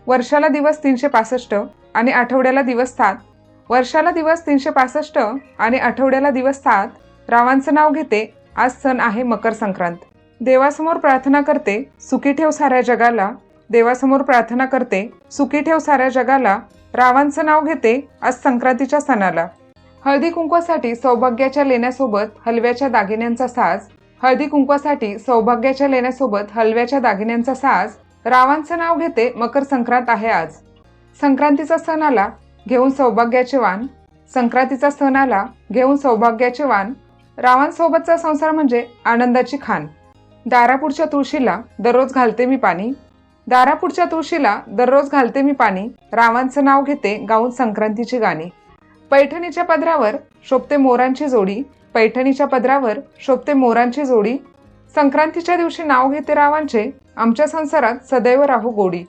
वर्षाला दिवस 365 आणि आठवड्याला दिवस 7. वर्षाला दिवस 365 आणि आठवड्याला दिवस 7. रावांचं नाव घेते, आज सण आहे मकर संक्रांत. देवासमोर प्रार्थना करते, सुखी ठेव साऱ्या जगाला. देवासमोर प्रार्थना करते, सुखी ठेव साऱ्या जगाला. रावांचं नाव घेते, आज संक्रांतीच्या सणाला. हळदी कुंकवासाठी सौभाग्याच्या लेण्यासोबत हलव्याच्या दागिन्यांचा साज. हळदी कुंकवासाठी सौभाग्याच्या लेण्यासोबत हलव्याच्या दागिन्यांचा साज. रावांचं नाव घेते, मकर संक्रांत आहे आज. संक्रांतीचा सण आला, घेऊन सौभाग्याचे वाण. संक्रांतीचा सण आला, घेऊन सौभाग्याचे वाण. रावांसोबतचा संसार म्हणजे आनंदाची खाण. दारापुढच्या तुळशीला दररोज घालते मी पाणी. दारापुढच्या तुळशीला दररोज घालते मी पाणी. रावांचं नाव घेते, गाऊन संक्रांतीची गाणी. पैठणीच्या पदरावर शोभते मोरांची जोडी. पैठणीच्या पदरावर शोभते मोरांची जोडी. संक्रांतीच्या दिवशी नाव घेते रावांचे, आमच्या संसारात सदैव राहू गोडी.